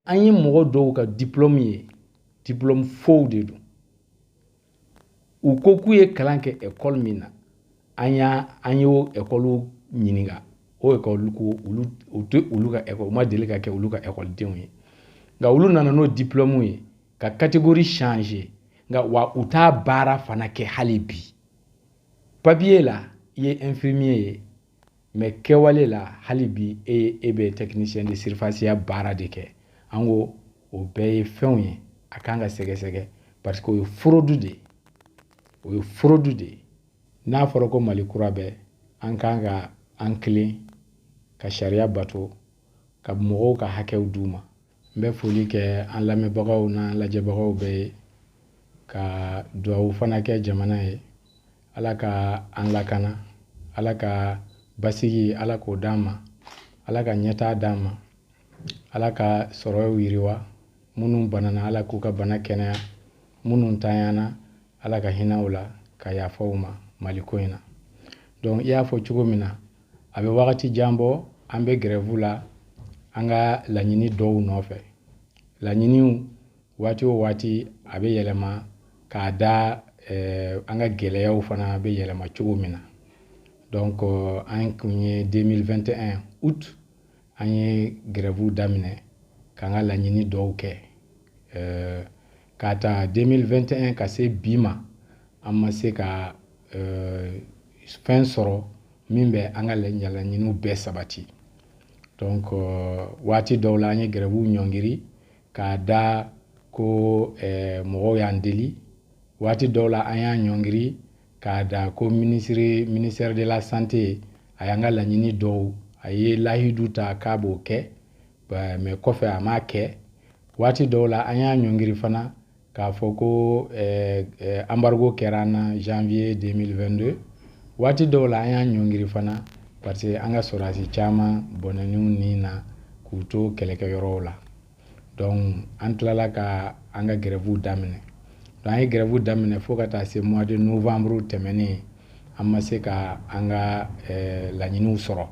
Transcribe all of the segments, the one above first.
an ye mɔgɔ dɔw ka diplôme ye diplôme faux de don u ko k'u ye kalan kɛ école min na an y'o école ɲininka o école ko olu ka école ma deli ka kɛ olu ka école denw ye nka olu nana n'o diplôme ye ka catégorie changer nka wa u t'a baara fana kɛ hali bi papier la i ye infirmier ye mais kɛwale la hali bi e bɛ technicien de surface ya baara de kɛ an ko o bɛɛ ye fɛnw ye a kan ka sɛgɛsɛgɛ parce que o ye fraude de ye n'a fɔra ko Mali kura bɛ an kan ka an kilen ka sariya bato ka mɔgɔw ka hakɛw d'u ma n bɛ foli kɛ an lamɛnbagaw n'an lajɛbagaw bɛɛ ye ka dugawu fana kɛ jamana ye ala ka an lakana ala ka basigi ala k'o d'an ma ala ka ɲɛtaa d'an ma ala ka sɔrɔw yiriwa minnu banana ala k'u ka bana kɛnɛya minnu tanyana ala ka hinɛ u la ka yafa u ma Mali ko in na donc i y'a fɔ cogo min na a bɛ wagati jan bɔ an bɛ grève la an ka laɲini dɔw nɔfɛ laɲiniw waati o waati a bɛ yɛlɛma k'a da an ka gɛlɛyaw fana bɛ yɛlɛma cogo min na donc an kun ye 2021 août an ye grève daminɛ k'an ka laɲini dɔw kɛ k'a ta 2021 ka se bi ma an ma se ka fɛn sɔrɔ min bɛ an ka laɲiniw bɛɛ sabati donc waati dɔw la an ye grève ɲɔngiri k'a da ko mɔgɔw y'an deli waati dɔw la an y'a ɲɔngiri k'a da ko ministère de la santé a y'an ka laɲini dɔw a ye lahidu ta k'a b'o kɛ mais kɔfɛ a m'a kɛ waati dɔw la an y'a ɲɔngiri fana k'a fɔ ko embargo kɛra an na janvier 2022 waati dɔw la an y'a ɲɔngiri fana parce que an ka sɔrɔdasi caman bɔnɛniw ni na k'u to kɛlɛkɛyɔrɔw la donc an tilala ka an ka grève daminɛ donc an ye grève daminɛ fo ka taa se mois de novembre tɛmɛnen an ma se ka an ka laɲiniw sɔrɔ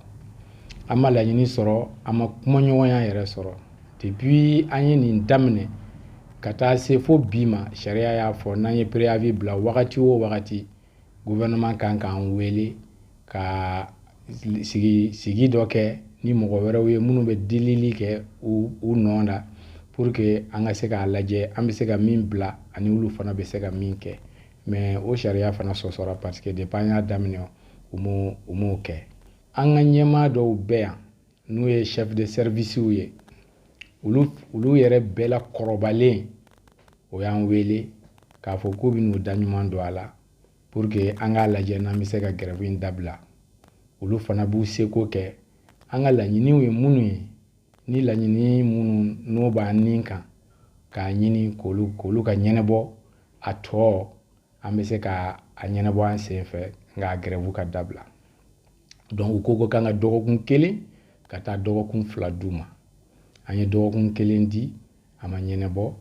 an ma laɲini sɔrɔ an ma kumaɲɔgɔnya yɛrɛ sɔrɔ depuis an ye nin daminɛ ka taa se fo bi ma sariya y'a fɔ n'an ye préavis bila wagati o wagati gouvernement kan k'an wele ka sigi dɔ kɛ ni mɔgɔ wɛrɛw ye minnu bɛ delili kɛ u nɔ la pour que an ka se k'a lajɛ an bɛ se ka min bila ani olu fana bɛ se ka min kɛ mais o sariya fana sɔsɔra parce que depuis an y'a daminɛ u m'o kɛ an ka ɲɛmaa dɔw bɛ yan n'u ye chef de service ye olu yɛrɛ bɛɛ la kɔrɔbalen o y'an wele k'a fɔ k'u bɛ n'u da ɲuman don a la pour que an k'a lajɛ n'an bɛ se ka grève in dabila olu fana b'u seko kɛ an ka laɲiniw ye minnu ye ni laɲini minnu n'o b'an nin kan k'a ɲini k'olu ka ɲɛnabɔ a tɔ an bɛ se ka a ɲɛnabɔ an sen fɛ nka grève ka dabila donc u ko k'an ka dɔgɔkun kelen ka taa dɔgɔkun fila d'u ma an ye dɔgɔkun kelen di a ma ɲɛnabɔ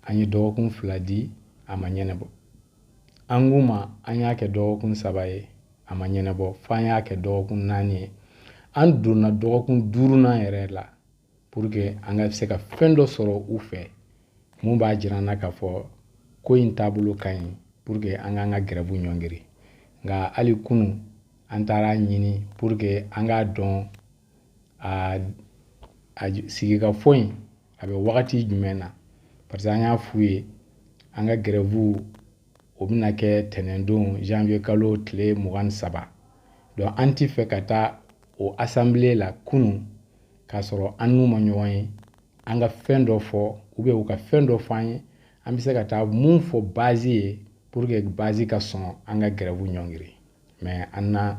an ye dɔgɔkun fila di a ma ɲɛnabɔ an k'u ma an y'a kɛ dɔgɔkun saba ye a ma ɲɛnabɔ f'an y'a kɛ dɔgɔkun 4 ye an donna dɔgɔkun 5nan yɛrɛ la pour que an ka se ka fɛn dɔ sɔrɔ u fɛ mun b'a jira an na k'a fɔ ko in taabolo ka ɲi pour que an k'an ka grève ɲɔngiri nka hali kunun an taara ɲini pour que an k'a dɔn a sigikafɔ in a bɛ wagati jumɛn na parce que an y'a f'u ye an ka grève o bɛna kɛ tɛnɛndon janvier kalo tile 23 donc an ti fɛ ka taa o assemblée la kunun k'a sɔrɔ an n'u ma ɲɔgɔn ye an ka fɛn dɔ fɔ ou bien u ka fɛn dɔ fɔ an ye an bɛ se ka taa mun fɔ base ye pour que base ka sɔn an ka grève ɲɔngiri mais an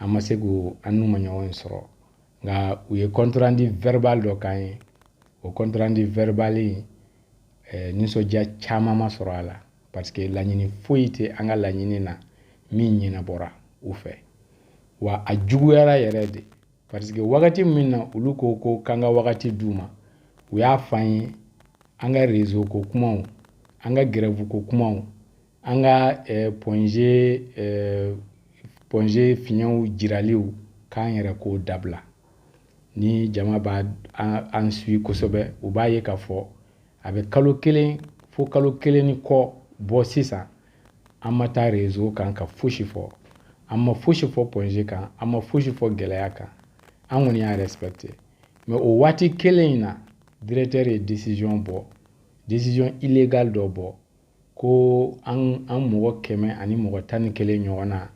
ma se k'u an n'u ma ɲɔgɔn sɔrɔ nka u ye compte rendu verbal dɔ k'an ye o compte rendu verbal in nisɔndiya caman ma sɔrɔ a la parce que laɲini foyi tɛ an ka laɲini na min ɲɛnabɔra u fɛ wa a juguyara yɛrɛ de parce que wagati min na olu ko k'an ka wagati d'u ma u y'a f'an ye an ka réseau ko kumaw an ka grève ko kumaw an ka pongé fiɲɛw jiraliw k'an yɛrɛ k'o dabila ni jama b'a an suit kosɛbɛ u b'a ye k'a fɔ a bɛ kalo kelen fo kalo kelen ni kɔ bɔ sisan an ma taa réseau kan ka fosi fɔ an ma fosi fɔ projet kan an ma fosi fɔ gɛlɛya kan an kɔni y'a respecté mais o waati kelen in na directeur ye décision bɔ décision illégale dɔ bɔ ko an mɔgɔ 100 ani mɔgɔ 11 ɲɔgɔn na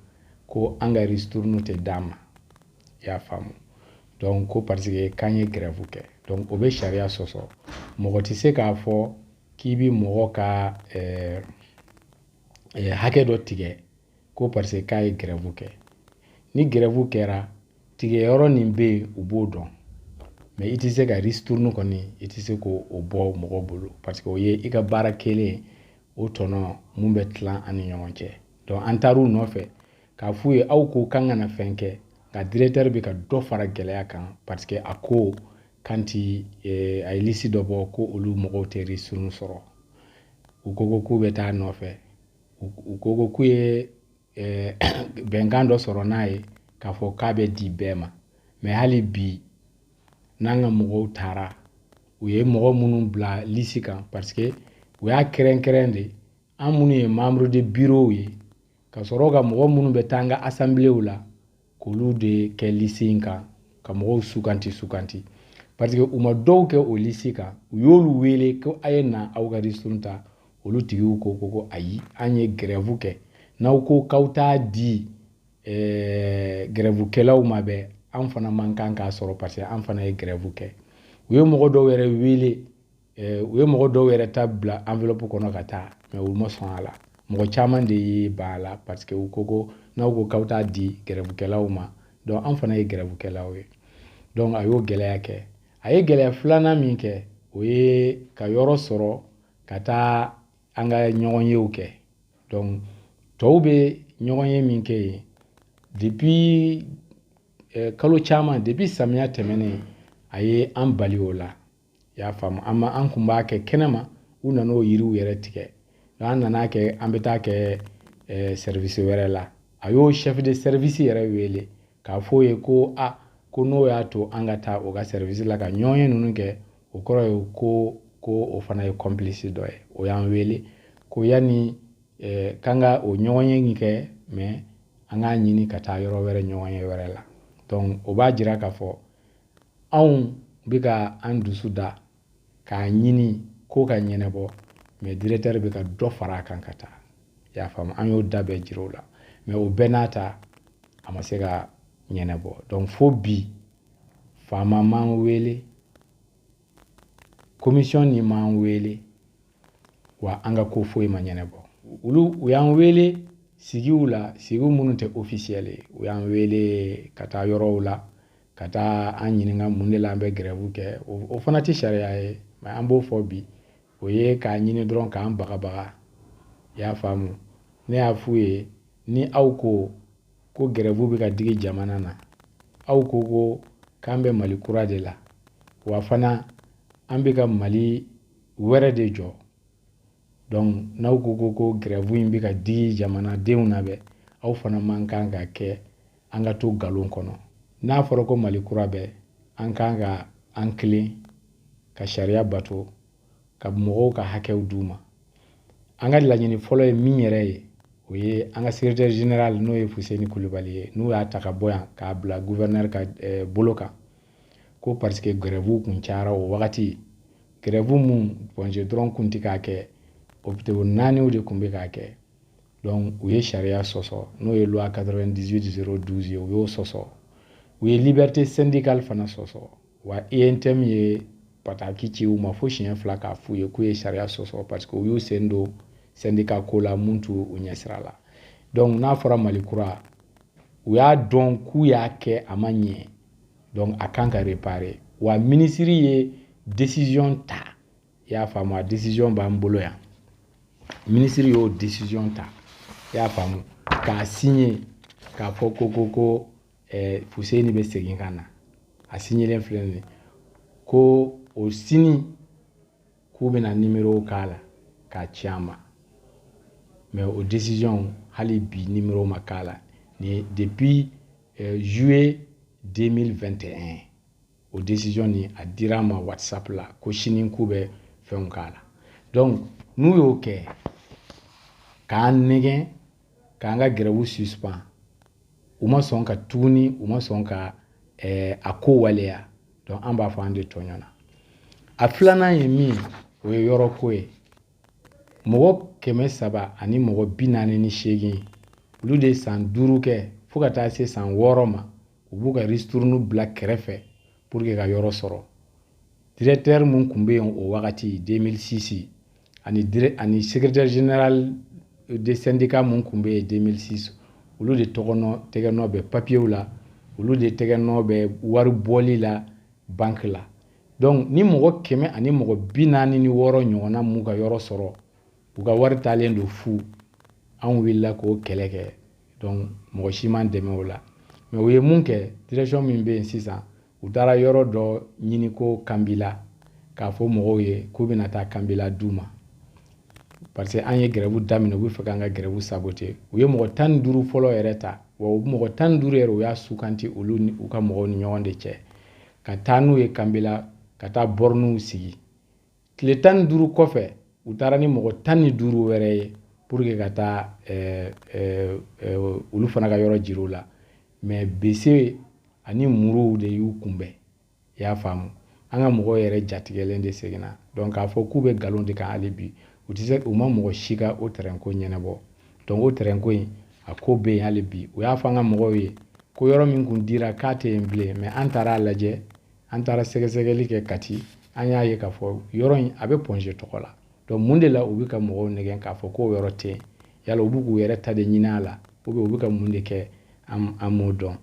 ko an ka ristourne tɛ d'a ma i y'a faamu donc ko parce que k'an ye grève kɛ donc o bɛ sariya sɔsɔ mɔgɔ tɛ se k'a fɔ k'i bi mɔgɔ ka hakɛ dɔ tigɛ ko parce que k'a ye grève kɛ ni grève kɛra tigɛyɔrɔ nin bɛ yen u b'o dɔn mais i tɛ se ka ristourne kɔni i tɛ se k'o bɔ mɔgɔ bolo parce que o ye i ka baara kelen o tɔnɔ mun bɛ tilan an ni ɲɔgɔn cɛ donc an taar'u nɔfɛ k'a f'u ye aw ko k'an kana fɛn kɛ nka directeur bɛ ka dɔ fara gɛlɛya kan parce que a ko kanti a ye liste dɔ bɔ ko olu mɔgɔw tɛ ristourne sɔrɔ u ko k'u bɛ taa nɔfɛ u ko k'u ye bɛnkan dɔ sɔrɔ n'a ye k'a fɔ k'a bɛ di bɛɛ ma mais hali bi n'an ka mɔgɔw taara u ye mɔgɔ minnu bila liste kan parce que u y'a kɛrɛnkɛrɛn de an minnu ye membre de bureau ye ka sɔrɔ ka mɔgɔ minnu bɛ taa an ka assembléw la k'olu de kɛ liste in kan ka mɔgɔw suganti parce que u ma dɔw kɛ o liste kan u y'olu wele ko a ye na aw ka ristourne ta olu tigiw ko ayi an ye grève kɛ n'aw ko k'aw t'a di grève kɛlaw ma bɛɛ an fana man kan k'a sɔrɔ parce que an fana ye grève kɛ u ye mɔgɔ dɔw yɛrɛ wele u ye mɔgɔ dɔw yɛrɛ ta bila enveloppe kɔnɔ ka taa mais u ma sɔn a la mɔgɔ caman de ye ban a la parce que u ko n'aw ko k'aw t'a di grève kɛlaw ma donc an fana ye grève kɛlaw ye donc a y'o gɛlɛya kɛ a ye gɛlɛya filanan min kɛ o ye ka yɔrɔ sɔrɔ ka taa an ka ɲɔgɔn yew kɛ donc tɔw bɛ ɲɔgɔn ye min kɛ yen depuis kalo caman depuis samiya tɛmɛnen a ye an bali o la i y'a faamu an kun b'a kɛ kɛnɛma u nan'o yiriw yɛrɛ tigɛ an nana kɛ an bɛ taa kɛ service wɛrɛ la a y'o chef de service yɛrɛ wele k'a fɔ ye ko ko n'o y'a to an ka taa o ka service la ka ɲɔgɔnye ninnu kɛ o kɔrɔ ye ko o fana ye complice dɔ ye o y'an wele ko yanni k'an ka o ɲɔgɔnye in kɛ mais an k'a ɲini ka taa yɔrɔ wɛrɛ ɲɔgɔnye wɛrɛ la donc o b'a jira k'a fɔ anw bɛ ka an dusu da k'a ɲini ko ka ɲɛnabɔ mais directeur bɛ ka dɔ fara a kan ka taa i y'a faamu an y'o da bɛɛ jira o la mais o bɛɛ n'a ta a ma se ka ɲɛnabɔ donc fo bi faama m'an wele commission nin m'an wele wa an ka ko foyi ma ɲɛnabɔ u y'an wele sigiw la sigiw minnu tɛ officiel ye u y'an wele ka taa yɔrɔw la ka taa an ɲininka mun de la an bɛ grève kɛ o fana tɛ sariya ye mais an b'o fɔ bi o ye k'a ɲini dɔrɔn k'an bagabaga i y'a faamu ne y'a f'u ye ni aw ko grève bɛ ka digi jamana na aw ko k'an bɛ Mali kura de la wa fana an bɛ ka Mali wɛrɛ de jɔ donc n'aw ko grève in bɛ ka digi jamanadenw na bɛ aw fana man kan ka kɛ an ka to galon kɔnɔ n'a fɔra ko Mali kura bɛ an kan ka an kilen ka sariya bato ka mɔgɔw ka hakɛw d'u ma an ka laɲini fɔlɔ ye min yɛrɛ ye o ye an ka secrétaire général n'o ye Fuseni Kulibali ye n'u y'a ta ka bɔ yan k'a bila gouverneur ka bolo kan ko parce que grève kun cayara o wagati grève mun congé dɔrɔn kun tɛ k'a kɛ hôpitaux 4 de kun bɛ k'a kɛ donc u ye sariya sɔsɔ n'o ye loi 98/012 ye u y'o sɔsɔ u ye liberté syndicale fana sɔsɔ wa INTM ye pataki ci u ma fo siɲɛ 2 k'a f'u ye k'u ye sariya sɔsɔ parce que u y'u sen don syndicat ko la mun t'u ɲɛsira la donc n'a fɔra Mali kura u y'a dɔn k'u y'a kɛ a ma ɲɛ donc a kan ka réparer wa ministre ye décision ta i y'a faamu a décision b'an bolo yan ministre y'o décision ta i y'a faamu k'a signer k'a fɔ ko Fuseni bɛ segin ka na a signelen filɛ nin ye ko o sini k'u bɛna numéro k'a la k'a ci an ma mais o décision hali bi numéro ma k'a la ni depuis juillet 2021 o décision ni a dira ma WhatsApp la ko sini k'u bɛ fɛnw k'a la donc n'u y'o kɛ k'an nɛgɛn k'an ka grève suspend u ma sɔn ka tuguni u ma sɔn ka a ko waleya donc an b'a fɔ an de tɔɲɔna a filanan ye min o ye yɔrɔ ko ye mɔgɔ 300 ani mɔgɔ 48 olu de san 5 kɛ fo ka taa se san 6 ma u b'u ka ristourne bila kɛrɛfɛ pour que ka yɔrɔ sɔrɔ directeur mun kun bɛ yen o wagati 2006 ani secrétaire général des syndicats mun kun bɛ yen 2006 olu de tɛgɛnɔ bɛ papier la olu de tɛgɛnɔ bɛ wari bɔli la banque la donc ni mɔgɔ 100 ani mɔgɔ 46 ɲɔgɔnna mun ka yɔrɔ sɔrɔ u ka wari talen do fu an wulila k'o kɛlɛ kɛ donc mɔgɔ si man dɛmɛ o la mais u ye mun kɛ direction min bɛ yen sisan u taara yɔrɔ dɔ ɲini ko Kanbila k'a fɔ mɔgɔw ye k'u bɛna taa Kanbila d'u ma parce que an ye grève daminɛ u bɛ fɛ k'an ka grève saboter u ye mɔgɔ 15 fɔlɔ yɛrɛ ta wa o mɔgɔ 15 yɛrɛ u y'a sukanti olu ni u ka mɔgɔw ni ɲɔgɔn de cɛ ka taa n'u ye Kanbila ka taa borniw sigi tile 15 kɔfɛ u taara ni mɔgɔ 15 wɛrɛ ye pour que ka taa olu fana ka yɔrɔ jira u la mais BC ani Muruw de y'u kunbɛn i y'a faamu an ka mɔgɔw yɛrɛ jatigɛlen de seginna donc k'a fɔ k'u bɛ galon de kan hali bi u ma mɔgɔ si ka o terrain ko ɲɛnabɔ donc o terrain ko in a ko bɛ yen hali bi u y'a fɔ an ka mɔgɔw ye ko yɔrɔ min kun dira k'a tɛ yen bilen mais an taara lajɛ an taara sɛgɛsɛgɛli kɛ Kati an y'a ye k'a fɔ yɔrɔ in a bɛ Ponge tɔgɔ la donc mun de la u bɛ ka mɔgɔw nɛgɛn k'a fɔ k'o yɔrɔ tɛ yen yala u bɛ k'u yɛrɛ ta de ɲini a la ou bien u bɛ ka mun de kɛ an m'o dɔn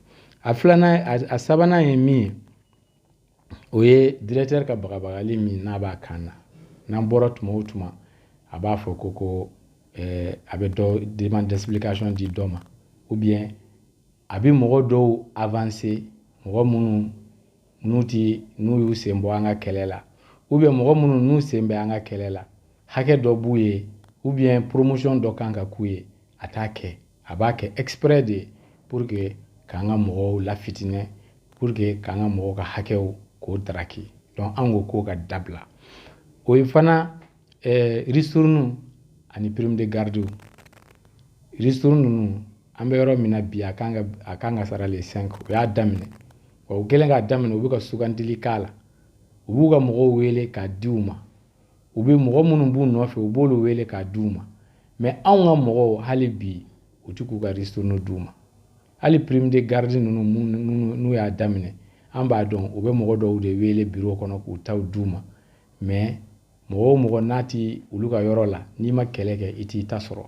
a filanan a sabanan ye min ye o ye directeur ka bagabagali min n'a b'a kan na n'an bɔra tuma o tuma a b'a fɔ ko a bɛ dɔ demande d'explication di dɔ ma ou bien a bɛ mɔgɔ dɔw avancer mɔgɔ minnu n'u y'u sen bɔ an ka kɛlɛ la ou bien mɔgɔ minnu n'u sen bɛ an ka kɛlɛ la hakɛ dɔ b'u ye ou bien promotion dɔ kan ka k'u ye a t'a kɛ a b'a kɛ exprès de pour que k'an ka mɔgɔw lafitinɛ pour que k'an ka mɔgɔw ka hakɛw k'o daraki donc an ko k'o ka dabila o ye fana ristourne ani prime de garde ristourne ninnu an bɛ yɔrɔ min na bi a kan ka sara le 5 o y'a daminɛ wa u kɛlen k'a daminɛ u bɛ ka sugantili k'a la u b'u ka mɔgɔw wele k'a di u ma u bɛ mɔgɔ minnu b'u nɔfɛ u b'olu wele k'a di u ma mais anw ka mɔgɔw hali bi u tɛ k'u ka ristourne d'u ma hali prime de garde ninnu n'u y'a daminɛ an b'a dɔn u bɛ mɔgɔ dɔw de wele bureau kɔnɔ k'u taw d'u ma mais mɔgɔ o mɔgɔ n'a ti olu ka yɔrɔ la n'i ma kɛlɛ kɛ i t'i ta sɔrɔ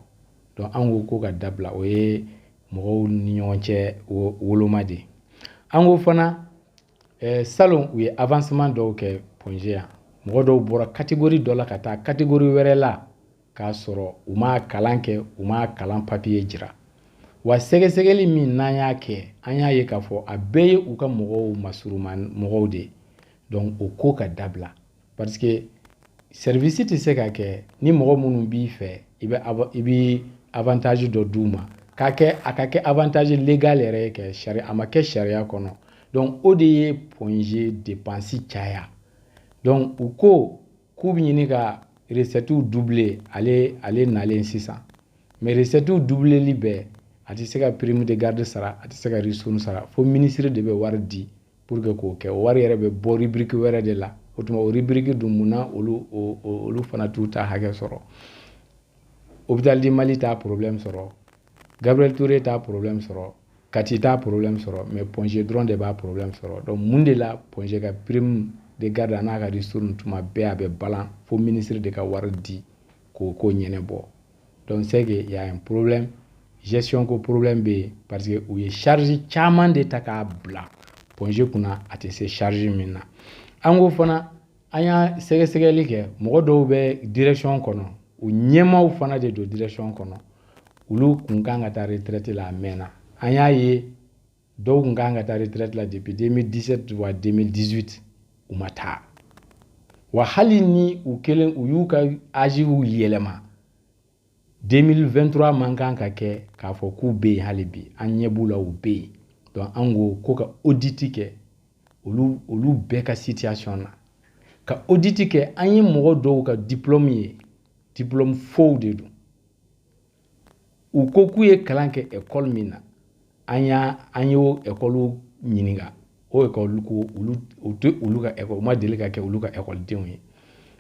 donc an ko k'o ka dabila o ye mɔgɔw ni ɲɔgɔn cɛ woloma de an ko fana salon u ye avancement dɔw kɛ Ponge yan mɔgɔ dɔw bɔra catégorie dɔ la ka taa catégorie wɛrɛ la k'a sɔrɔ u ma kalan kɛ u ma kalan papier jira wa sɛgɛsɛgɛli min n'an y'a kɛ an y'a ye k'a fɔ a bɛɛ ye u ka mɔgɔw masuruman mɔgɔw de donc o ko ka dabila parce que service tɛ se ka kɛ ni mɔgɔ minnu b'i fɛ i bɛ avantage dɔ d'u ma a ka kɛ avantage légal yɛrɛ ye kɛ a ma kɛ sariya kɔnɔ donc o de ye Ponge dépense caya donc u ko k'u bɛ ɲini ka recette doubler ale nalen sisan mais recette doubleli bɛɛ a tɛ se ka prime de garde sara a tɛ se ka ristourne sara fo ministre de bɛ wari di pour que k'o kɛ o wari yɛrɛ bɛ bɔ rubrique wɛrɛ de la o tuma o rubrique dun munna olu fana t'u ta hakɛ sɔrɔ hôpital du Mali t'a problème sɔrɔ Gabriel Touré t'a problème sɔrɔ Kati t'a problème sɔrɔ mais Ponge dɔrɔn de b'a problème sɔrɔ donc mun de la Ponge ka prime de garde n'a ka ristourne tuma bɛɛ a bɛ balan fo ministre de ka wari di k'o ko ɲɛnabɔ donc c'est que y a un problème gestion ko problème bɛ yen parce que u ye charge caman de ta k'a bila Ponge kunna a tɛ se charge min na an ko fana an y'a sɛgɛsɛgɛli kɛ mɔgɔ dɔw bɛ direction kɔnɔ u ɲɛmaaw fana de don direction kɔnɔ olu kun kan ka taa retraite la a mɛnna an y'a ye dɔw kun kan ka taa retraite la depuis 2017 wa 2018 u ma taa wa hali ni u y'u ka âge yɛlɛma 2023 man kan ka kɛ k'a fɔ k'u bɛ yen hali bi an ɲɛ b'u la u bɛ yen donc an ko ka audit kɛ olu bɛɛ ka situation na ka audit kɛ an ye mɔgɔ dɔw ka diplôme ye diplôme faux de don u ko k'u ye kalan kɛ école min na an y'o école ɲininka o école ko olu ka école ma deli ka kɛ olu ka école denw ye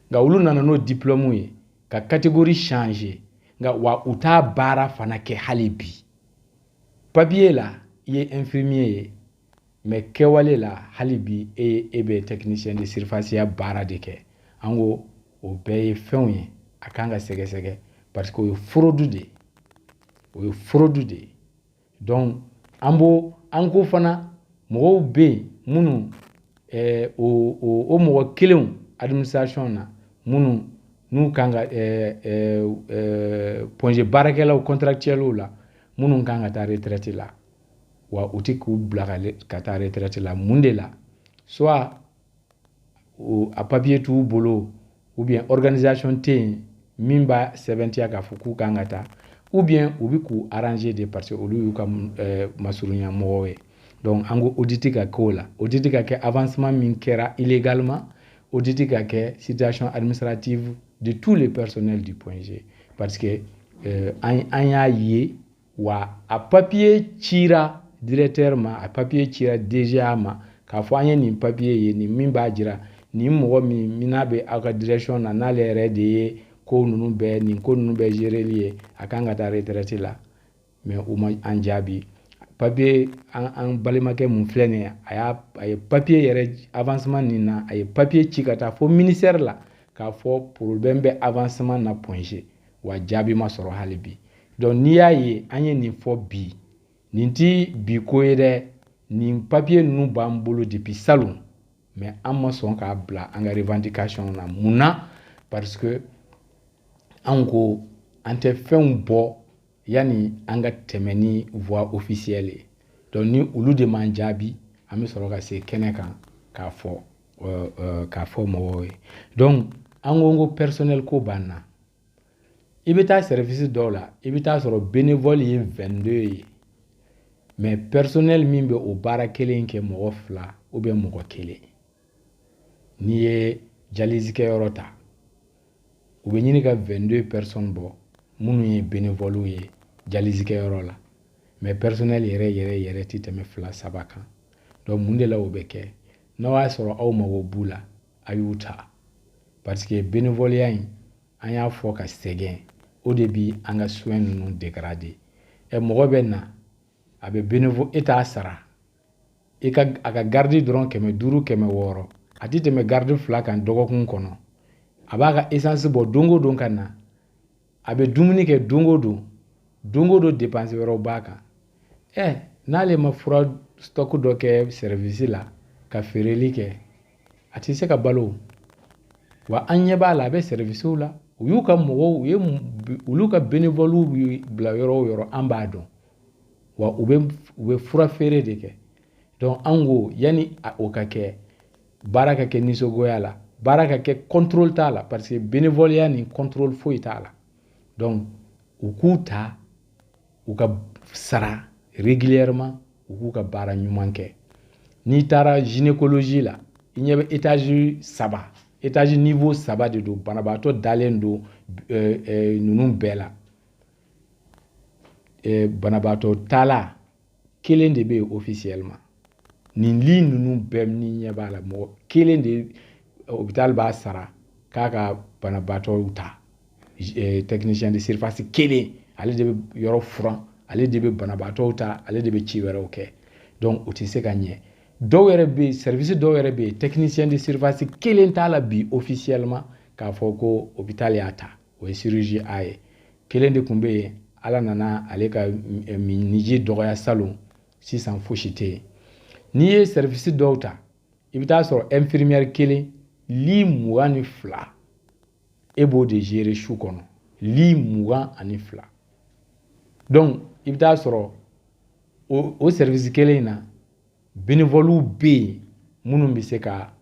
nka olu nana n'o diplôme ye ka catégorie changer nka wa u t'a baara fana kɛ hali bi papier la i ye infirmier ye mais kɛwale la hali bi e bɛ technicien de surface ya baara de kɛ an ko o bɛɛ ye fɛnw ye a kan ka sɛgɛsɛgɛ parce que o ye fraude de ye donc an ko fana mɔgɔw bɛ yen minnu o mɔgɔ kelenw administration na minnu n'u kan ka projet baarakɛlaw contractuels la minnu kan ka taa retraite la wa u tɛ k'u bila ka taa retraite la mun de la soit a papier t'u bolo ou bien organisation tɛ yen min b'a sɛbɛntiya k'a fɔ k'u kan ka taa ou bien u bɛ k'u arranger de parce que olu y'u ka masurunya mɔgɔw ye donc an ko audit ka k'o la audit ka kɛ avancement min kɛra illégalement audit ka kɛ situation administrative de tous les personnels du point G parce que an y'a ye wa a papier cira directeur ma a papier cira DGA ma k'a fɔ an ye nin papier ye nin min b'a jira nin mɔgɔ min n'a bɛ aw ka direction na n'ale yɛrɛ de ye ko ninnu bɛɛ nin ko ninnu bɛɛ géreli ye a kan ka taa retraite la mais u ma an jaabi papier an balimakɛ mun filɛ nin ye a ye papier yɛrɛ avancement nin na a ye papier ci ka taa fɔ ministère la k'a fɔ problème bɛ avancement na point G wa jaabi ma sɔrɔ hali bi donc n'i y'a ye an ye nin fɔ bi nin tɛ bi ko ye dɛ nin papier ninnu b'an bolo depuis salon mais an ma sɔn k'a bila an ka revendication na mun na parce que an ko an tɛ fɛnw bɔ yani an ka tɛmɛ ni voie officielle ye donc ni olu de m'an jaabi an bɛ sɔrɔ ka se kɛnɛ kan k'a fɔ mɔgɔw ye donc an ko personnel ko b'an na i bɛ taa service dɔw la i bɛ taa sɔrɔ bénévole ye 22 ye mais personnel min bɛ o baara kelen kɛ mɔgɔ 2 ou bien mɔgɔ 1 n'i ye dialyse kɛyɔrɔ ta u bɛ ɲini ka 22 personnes bɔ minnu ye bénévole ye dialyse kɛyɔrɔ la mais personnel yɛrɛ tɛ tɛmɛ 2-3 kan donc mun de la o bɛ kɛ n'aw y'a sɔrɔ aw mago b'u la a y'u ta parce que bénévoleya in an y'a fɔ ka sɛgɛn o de bi an ka soins ninnu dégrader mɔgɔ bɛ na a bɛ bénévole e t'a sara a ka garde dɔrɔn 500 600 a tɛ tɛmɛ garde 2 kan dɔgɔkun kɔnɔ a b'a ka essence bɔ don o don ka na a bɛ dumuni kɛ don o don dépense wɛrɛw b'a kan n'ale ma fura stock dɔ kɛ service la ka feereli kɛ a tɛ se ka balo wa an ɲɛ b'a la a bɛ servicew la u y'u ka mɔgɔw olu ka bénévole bila yɔrɔ o yɔrɔ an b'a dɔn wa u bɛ fura feere de kɛ donc an ko yani o ka kɛ baara ka kɛ nisɔngoya la baara ka kɛ contrôle t'a la parce que bénévoleya ni contrôle foyi t'a la donc u k'u ta u ka sara régulièrement u k'u ka baara ɲuman kɛ n'i taara gynécologie la i ɲɛ bɛ étage niveau 3 de don banabaatɔ dalen don ninnu bɛɛ la banabaatɔ tala kelen de bɛ yen officiellement nin lit ninnu bɛɛ ni ɲɛ b'a la mɔgɔ kelen de hôpital b'a sara k'a ka banabaatɔw ta technicien de surface kelen ale de bɛ yɔrɔ furan ale de bɛ banabaatɔw ta ale de bɛ ci wɛrɛw kɛ donc o tɛ se ka ɲɛ dɔw yɛrɛ bɛ yen service dɔw yɛrɛ bɛ yen technicien de surface kelen t'a la bi officiellement k'a fɔ ko hôpital y'a ta o ye chirurgie A ye kelen de tun bɛ yen ala nana ale ka miniji dɔgɔya salon sisan fosi tɛ yen n'i ye service dɔw ta i bɛ taa sɔrɔ infirmière kelen lit 22 e b'o de gérer su kɔnɔ lit 22 donc i bɛ taa sɔrɔ o service kelen in na bénévole bɛ yen minnu bɛ se ka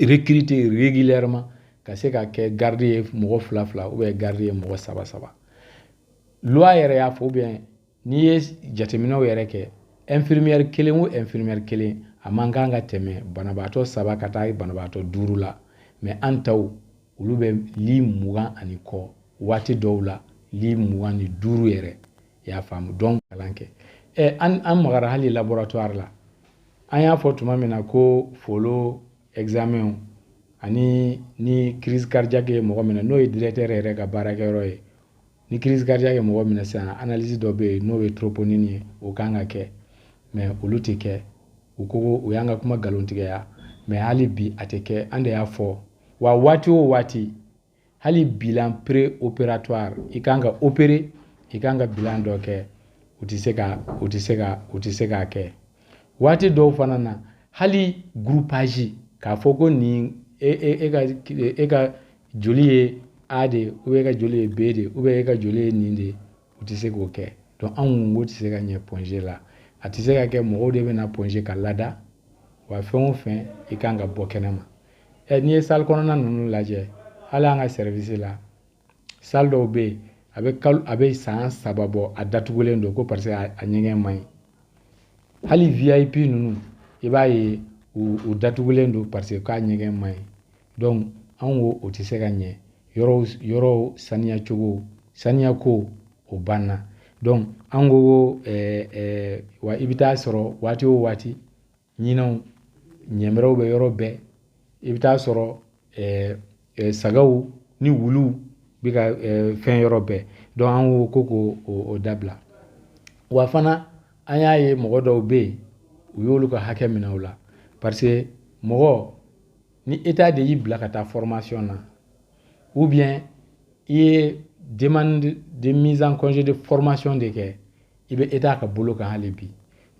recruter régulièrement ka se ka kɛ garde ye mɔgɔ 2 ou bien garde ye mɔgɔ 3 loi yɛrɛ y'a fɔ ou bien n'i ye jateminɛw yɛrɛ kɛ infirmière kelen o infirmière kelen a man kan ka tɛmɛ banabaatɔ 3 ka taa banabaatɔ 5 la mais an taw olu bɛ lit 20 ani kɔ waati dɔw la lit 25 yɛrɛ y'a faamu donc kalan kɛ an magara hali laboratoire la an y'a fɔ tuma min na ko folo examen ani ni crise cardiaque ye mɔgɔ minɛ n'o ye directeur yɛrɛ ka baarakɛyɔrɔ ye ni crise cardiaque ye mɔgɔ minɛ sisan analyse dɔ bɛ yen n'o ye troponine ye o kan ka kɛ mais olu tɛ kɛ u ko o y'an ka kuma galontigɛya mais hali bi a tɛ kɛ an de y'a fɔ wa waati o waati hali bilan pré-opératoire i kan ka opérer i kan ka bilan dɔ kɛ u tɛ se k'a kɛ waati dɔw fana na hali groupage k'a fɔ ko nin e ka joli ye A de ou bien e ka joli ye B de ou bien e ka joli ye nin de u tɛ se k'o kɛ donc anw ko tɛ se ka ɲɛ plongée la a tɛ se ka kɛ mɔgɔw de bɛna plongée ka lada wa fɛn o fɛn i kan ka bɔ kɛnɛma n'i ye salle kɔnɔna ninnu lajɛ hali an ka service la salle dɔw bɛ yen a bɛ san 3 bɔ a datugulen don ko parce que a ɲɛgɛn man ɲi hali VIP ninnu i b'a ye u datugulen don parce que k'a ɲɛgɛn man ɲi donc anw ko o tɛ se ka ɲɛ yɔrɔw saniya ko o banna donc an ko wa i bɛ taa sɔrɔ waati o waati ɲinɛw ɲɛmɛrɛw bɛ yɔrɔ bɛɛ i bɛ taa sɔrɔ sagaw ni wuluw bɛ ka fɛn yɔrɔ bɛɛ donc an ko k'o dabila wa fana an y'a ye mɔgɔ dɔw bɛ yen u y'olu ka hakɛ minɛ o la parce que mɔgɔ ni état de y'i bila ka taa formation na ou bien i ye demande de mise en congé de formation de kɛ i bɛ état ka bolo kan hali bi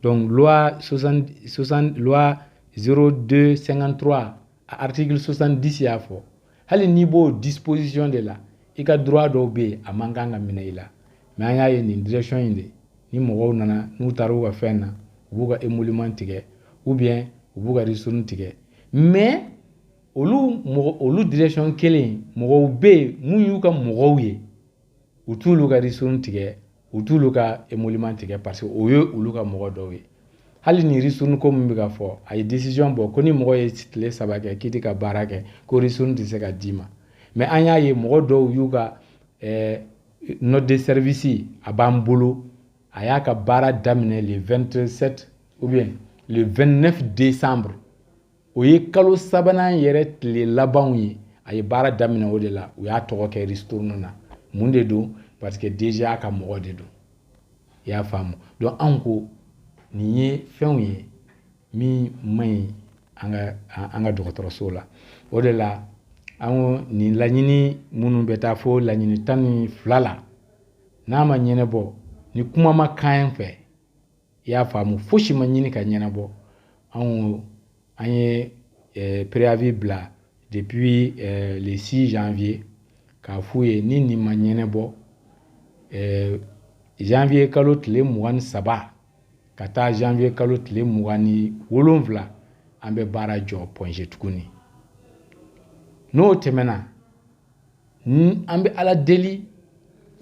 donc loi 0253 article 70 y'a fɔ hali n'i b'o disposition de la i ka droit dɔw bɛ yen a man kan ka minɛ i la mais an y'a ye nin direction in de ni mɔgɔw nana n'u taara u ka fɛn na u b'u ka émolument tigɛ ou bien u b'u ka ristourne tigɛ mais olu direction kelen mɔgɔw bɛ yen mun y'u ka mɔgɔw ye u t'olu ka ristourne tigɛ u t'olu ka émolument tigɛ parce que o ye olu ka mɔgɔ dɔw ye hali ni ristourne ko min bɛ ka fɔ a ye décision bɔ ko ni mɔgɔ ye tile 3 kɛ k'i tɛ ka baara kɛ ko ristourne tɛ se ka d'i ma mais an y'a ye mɔgɔ dɔw y'u ka note de service a b'an bolo a y'a ka baara daminɛ le 27 ou bien le 29 décembre o ye kalo 3nan yɛrɛ tile labanw ye a ye baara daminɛ o de la u y'a tɔgɔ kɛ ristourne na mun de don parce que déjà a ka mɔgɔ de don i y'a faamu donc anw ko nin ye fɛnw ye min man ɲi an ka dɔgɔtɔrɔso la o de la an ko nin laɲini minnu bɛ taa fo laɲini 12 la n'a ma ɲɛnabɔ ni kuma ma kan fɛ i y'a faamu fosi ma ɲini ka ɲɛnabɔ an ye préavis bila depuis le 6 janvier k'a f'u ye ni nin ma ɲɛnabɔ janvier kalo tile 23 ka taa janvier kalo tile 27 an bɛ baara jɔ Point tuguni n'o tɛmɛna an bɛ ala deli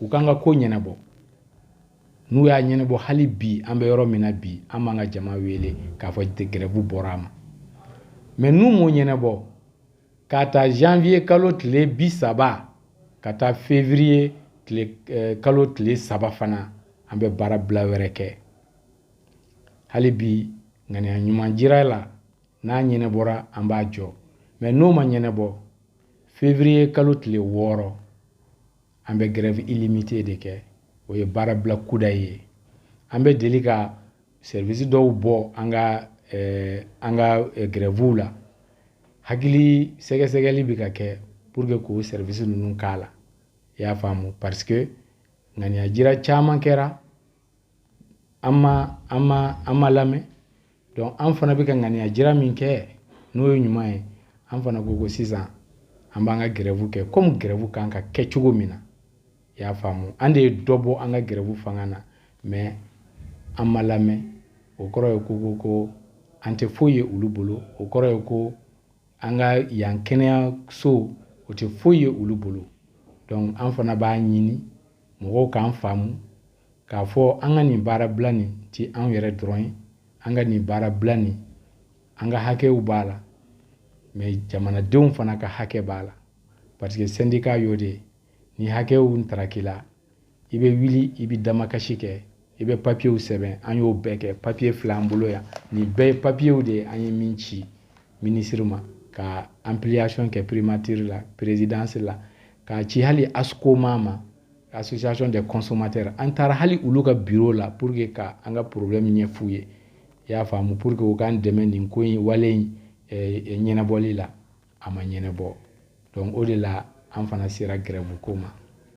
u kan ka ko ɲɛnabɔ n'u y'a ɲɛnabɔ hali bi an bɛ yɔrɔ min na bi an b'an ka jama wele k'a fɔ grève bɔra a ma mais n'u m'o ɲɛnabɔ k'a ta janvier kalo tile 30 ka taa février kalo tile 3 fana an bɛ baara bila wɛrɛ kɛ hali bi ŋaniya ɲuman jira la n'a ɲɛnabɔra an b'a jɔ mais n'o ma ɲɛnabɔ février kalo tile 6 an bɛ grève illimité de kɛ o ye baara bila kuda ye an bɛ deli ka service dɔw bɔ an ka grèvew la hakili sɛgɛsɛgɛli bɛ ka kɛ pour que k'o service ninnu k'a la i y'a faamu parce que ŋaniya jira caman kɛra an ma lamɛn donc an fana bɛ ka ŋaniya jira min kɛ n'o ye ɲuman ye an fana ko sisan an b'an ka grève kɛ comme grève kan ka kɛ cogo min na i y'a faamu an de ye dɔ bɔ an ka grève fanga na mais an ma lamɛn o kɔrɔ ye ko an tɛ foyi ye olu bolo o kɔrɔ ye ko an ka yan kɛnɛyaso o tɛ foyi ye olu bolo donc an fana b'a ɲini mɔgɔw k'an faamu k'a fɔ an ka nin baara bila nin tɛ an yɛrɛ dɔrɔn ye an ka nin baara bila nin an ka hakɛw b'a la mais jamanadenw fana ka hakɛ b'a la parce que syndicat y'o de ni hakɛw ntaraki la i bɛ wuli i bɛ damakasi kɛ i bɛ papiyew sɛbɛn an y'o bɛɛ kɛ papiye 2 an bolo yan ni bɛɛ ye papiyew de an ye min ci ministre ma ka ampliation kɛ primature la présidence la ka ci hali ASCOMA ma association des consommateurs an taara hali olu ka bureau la pour que ka an ka problème ɲɛf'u ye i y'a faamu pour que u k'an dɛmɛ nin ko in wale in ɲɛnabɔli la a ma ɲɛnabɔ donc o de la an fana sera grève ko ma